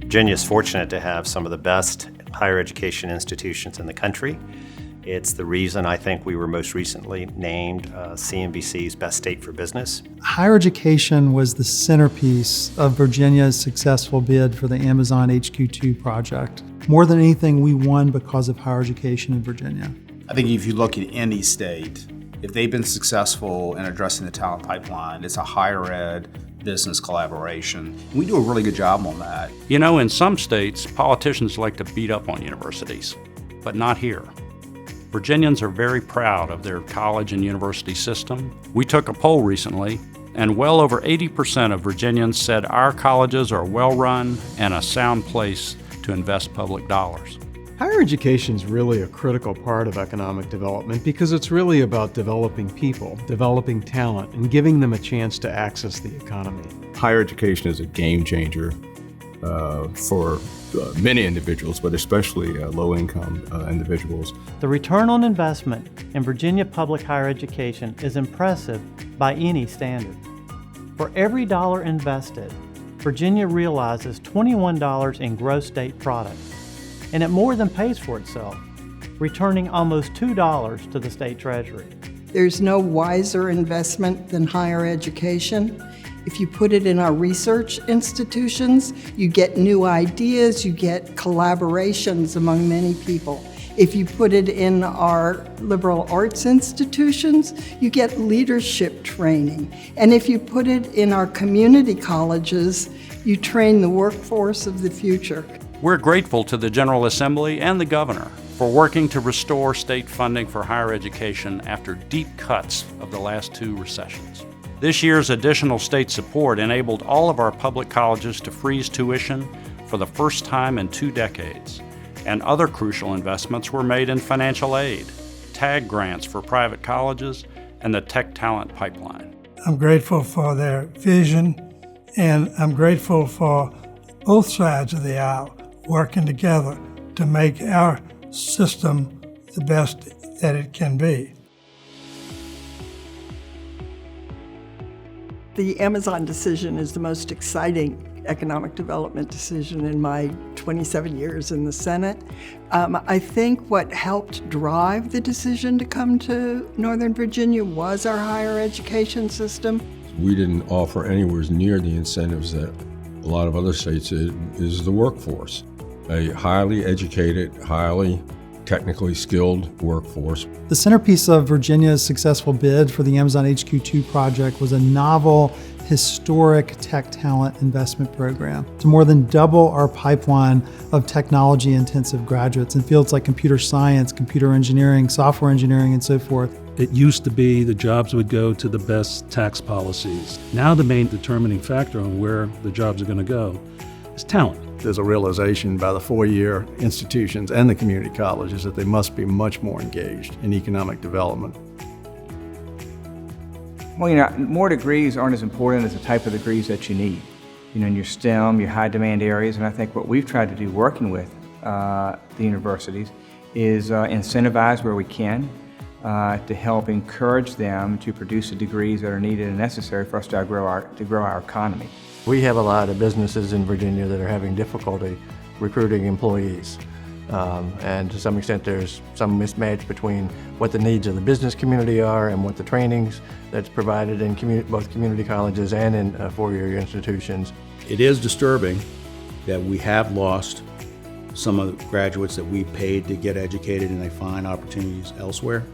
Virginia is fortunate to have some of the best higher education institutions in the country. It's the reason I think we were most recently named CNBC's Best State for Business. Higher education was the centerpiece of Virginia's successful bid for the Amazon HQ2 project. More than anything, we won because of higher education in Virginia. I think if you look at any state, if they've been successful in addressing the talent pipeline, it's a higher ed business collaboration. We do a really good job on that. You know, in some states, politicians like to beat up on universities, but not here. Virginians are very proud of their college and university system. We took a poll recently, and well over 80% of Virginians said our colleges are well-run and a sound place to invest public dollars. Higher education is really a critical part of economic development because it's really about developing people, developing talent, and giving them a chance to access the economy. Higher education is a game changer for many individuals, but especially low-income individuals. The return on investment in Virginia public higher education is impressive by any standard. For every dollar invested, Virginia realizes $21 in gross state product, and it more than pays for itself, returning almost $2 to the state treasury. There's no wiser investment than higher education. If you put it in our research institutions, you get new ideas, you get collaborations among many people. If you put it in our liberal arts institutions, you get leadership training. And if you put it in our community colleges, you train the workforce of the future. We're grateful to the General Assembly and the Governor for working to restore state funding for higher education after deep cuts of the last two recessions. This year's additional state support enabled all of our public colleges to freeze tuition for the first time in 2 decades, and other crucial investments were made in financial aid, TAG grants for private colleges, and the tech talent pipeline. I'm grateful for their vision, and I'm grateful for both sides of the aisle working together to make our system the best that it can be. The Amazon decision is the most exciting economic development decision in my 27 years in the Senate. I think what helped drive the decision to come to Northern Virginia was our higher education system. We didn't offer anywhere near the incentives that a lot of other states is the workforce. A highly educated, highly technically skilled workforce. The centerpiece of Virginia's successful bid for the Amazon HQ2 project was a novel, historic tech talent investment program to more than double our pipeline of technology-intensive graduates in fields like computer science, computer engineering, software engineering, and so forth. It used to be the jobs would go to the best tax policies. Now the main determining factor on where the jobs are going to go is talent. There's a realization by the four-year institutions and the community colleges that they must be much more engaged in economic development. Well, you know, more degrees aren't as important as the type of degrees that you need. You know, in your STEM, your high-demand areas, and I think what we've tried to do working with the universities is incentivize where we can to help encourage them to produce the degrees that are needed and necessary for us to grow our economy. We have a lot of businesses in Virginia that are having difficulty recruiting employees. And to some extent there's some mismatch between what the needs of the business community are and what the trainings that's provided in both community colleges and in four-year institutions. It is disturbing that we have lost some of the graduates that we paid to get educated and they find opportunities elsewhere.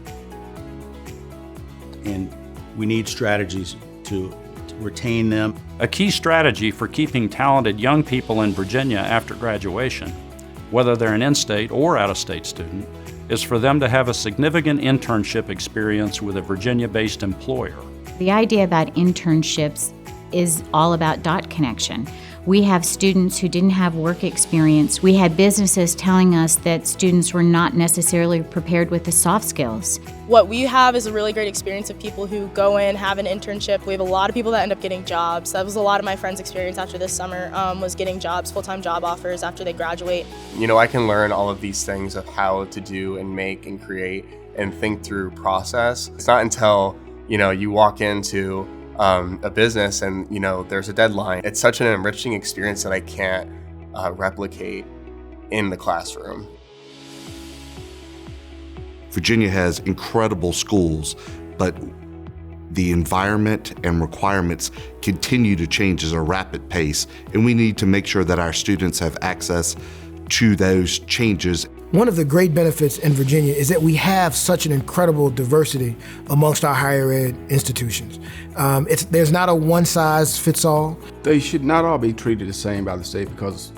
And we need strategies to retain them. A key strategy for keeping talented young people in Virginia after graduation, whether they're an in-state or out-of-state student, is for them to have a significant internship experience with a Virginia-based employer. The idea about internships is all about dot connection. We have students who didn't have work experience. We had businesses telling us that students were not necessarily prepared with the soft skills. What we have is a really great experience of people who go in, have an internship. We have a lot of people that end up getting jobs. That was a lot of my friends' experience after this summer, was getting jobs, full-time job offers after they graduate. You know, I can learn all of these things of how to do and make and create and think through process. It's not until, you know, you walk into a business and, you know, there's a deadline. It's such an enriching experience that I can't replicate in the classroom. Virginia has incredible schools, but the environment and requirements continue to change at a rapid pace, and we need to make sure that our students have access to those changes. One of the great benefits in Virginia is that we have such an incredible diversity amongst our higher ed institutions. There's not a one-size-fits-all. They should not all be treated the same by the state because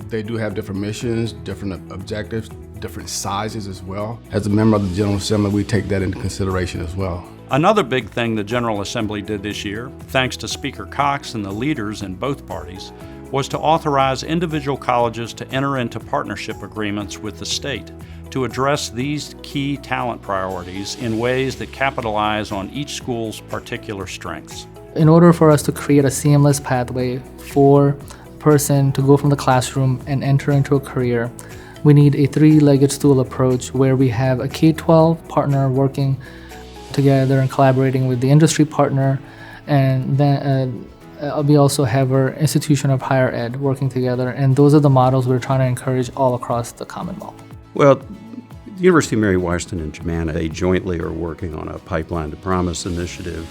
they do have different missions, different objectives, different sizes as well. As a member of the General Assembly, we take that into consideration as well. Another big thing the General Assembly did this year, thanks to Speaker Cox and the leaders in both parties, was to authorize individual colleges to enter into partnership agreements with the state to address these key talent priorities in ways that capitalize on each school's particular strengths. In order for us to create a seamless pathway for a person to go from the classroom and enter into a career, we need a three-legged stool approach where we have a K-12 partner working together and collaborating with the industry partner, and then we also have our institution of higher ed working together, and those are the models we're trying to encourage all across the Commonwealth. Well, the University of Mary Washington and Germanna, they jointly are working on a Pipeline to Promise initiative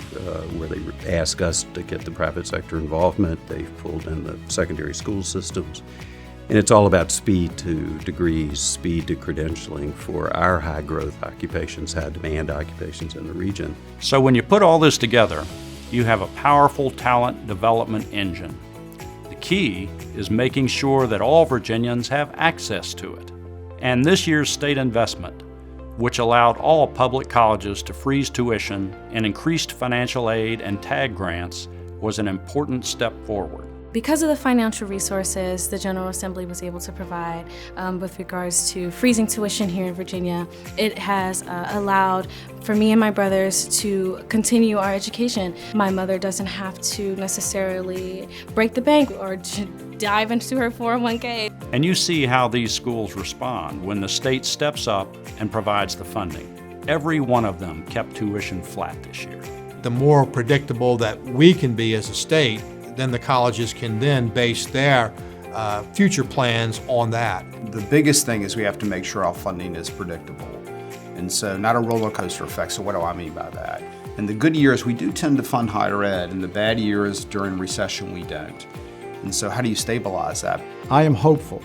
where they ask us to get the private sector involvement. They've pulled in the secondary school systems. And it's all about speed to degrees, speed to credentialing for our high growth occupations, high demand occupations in the region. So when you put all this together, you have a powerful talent development engine. The key is making sure that all Virginians have access to it. And this year's state investment, which allowed all public colleges to freeze tuition and increased financial aid and TAG grants, was an important step forward. Because of the financial resources the General Assembly was able to provide with regards to freezing tuition here in Virginia, it has allowed for me and my brothers to continue our education. My mother doesn't have to necessarily break the bank or dive into her 401k. And you see how these schools respond when the state steps up and provides the funding. Every one of them kept tuition flat this year. The more predictable that we can be as a state, then the colleges can then base their future plans on that. The biggest thing is we have to make sure our funding is predictable. And so not a roller coaster effect. So what do I mean by that? In the good years, we do tend to fund higher ed. In the bad years, during recession, we don't. And so how do you stabilize that? I am hopeful,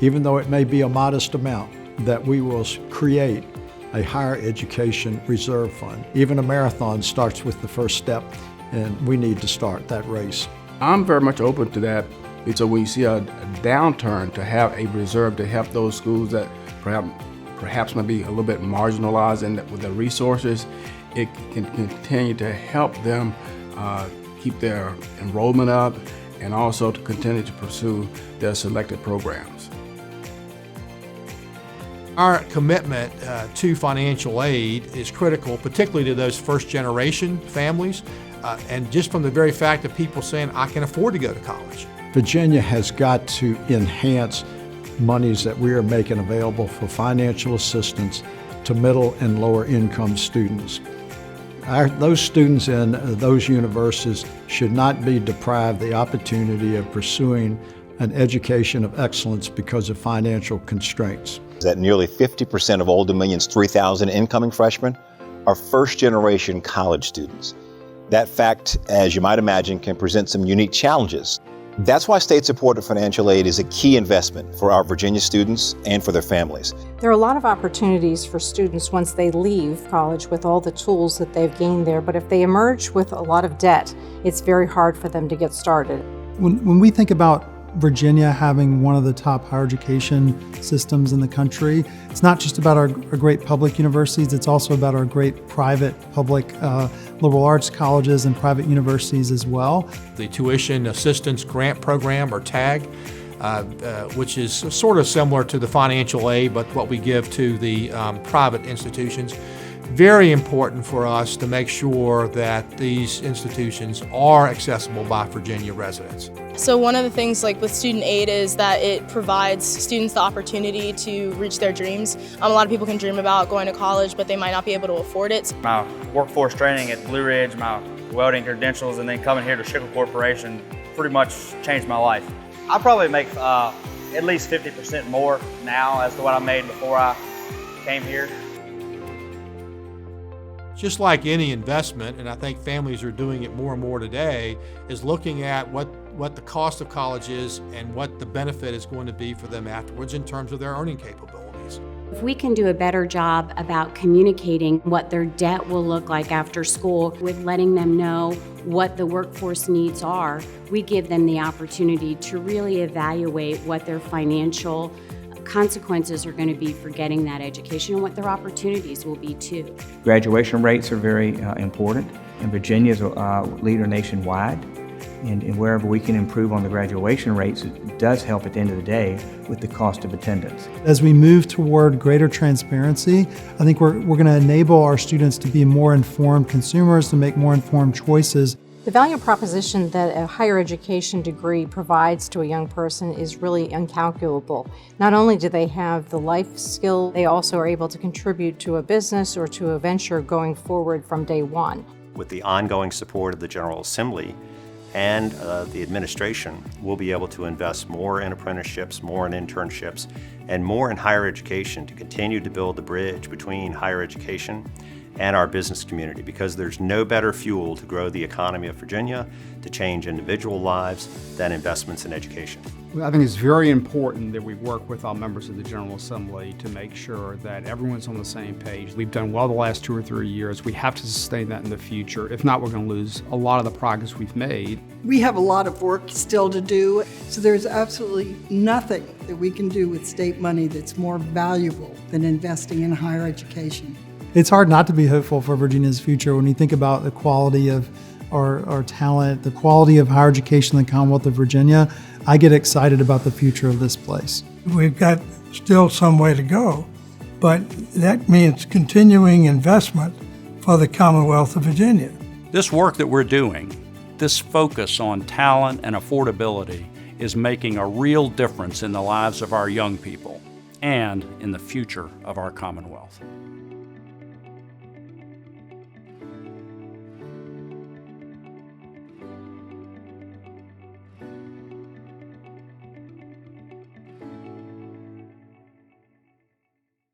even though it may be a modest amount, that we will create a higher education reserve fund. Even a marathon starts with the first step, and we need to start that race. I'm very much open to that. So when you see a downturn, to have a reserve to help those schools that perhaps might be a little bit marginalized and with the resources, it can continue to help them keep their enrollment up and also to continue to pursue their selected programs. Our commitment to financial aid is critical, particularly to those first-generation families, and just from the very fact of people saying, I can afford to go to college. Virginia has got to enhance monies that we are making available for financial assistance to middle and lower income students. Those students in those universities should not be deprived the opportunity of pursuing an education of excellence because of financial constraints. That nearly 50% of Old Dominion's 3,000 incoming freshmen are first-generation college students. That fact, as you might imagine, can present some unique challenges. That's why state-supported financial aid is a key investment for our Virginia students and for their families. There are a lot of opportunities for students once they leave college with all the tools that they've gained there, but if they emerge with a lot of debt, it's very hard for them to get started. When we think about Virginia having one of the top higher education systems in the country, it's not just about our great public universities, it's also about our great private, public liberal arts colleges and private universities as well. The Tuition Assistance Grant Program, or TAG, which is sort of similar to the financial aid, but what we give to the private institutions. Very important for us to make sure that these institutions are accessible by Virginia residents. So one of the things like with student aid is that it provides students the opportunity to reach their dreams. A lot of people can dream about going to college, but they might not be able to afford it. My workforce training at Blue Ridge, my welding credentials, and then coming here to Schickle Corporation pretty much changed my life. I probably make at least 50% more now as to what I made before I came here. Just like any investment, and I think families are doing it more and more today, is looking at what the cost of college is and what the benefit is going to be for them afterwards in terms of their earning capabilities. If we can do a better job about communicating what their debt will look like after school, with letting them know what the workforce needs are, we give them the opportunity to really evaluate what their financial consequences are going to be for getting that education and what their opportunities will be too. Graduation rates are very important, and Virginia is a leader nationwide. And wherever we can improve on the graduation rates, it does help at the end of the day with the cost of attendance. As we move toward greater transparency, I think we're going to enable our students to be more informed consumers, to make more informed choices. The value proposition that a higher education degree provides to a young person is really incalculable. Not only do they have the life skill, they also are able to contribute to a business or to a venture going forward from day one. With the ongoing support of the General Assembly and the administration, we'll be able to invest more in apprenticeships, more in internships, and more in higher education to continue to build the bridge between higher education and our business community, because there's no better fuel to grow the economy of Virginia, to change individual lives, than investments in education. I think it's very important that we work with all members of the General Assembly to make sure that everyone's on the same page. We've done well the last 2 or 3 years. We have to sustain that in the future. If not, we're going to lose a lot of the progress we've made. We have a lot of work still to do, so there's absolutely nothing that we can do with state money that's more valuable than investing in higher education. It's hard not to be hopeful for Virginia's future when you think about the quality of our talent, the quality of higher education in the Commonwealth of Virginia. I get excited about the future of this place. We've got still some way to go, but that means continuing investment for the Commonwealth of Virginia. This work that we're doing, this focus on talent and affordability, is making a real difference in the lives of our young people and in the future of our Commonwealth.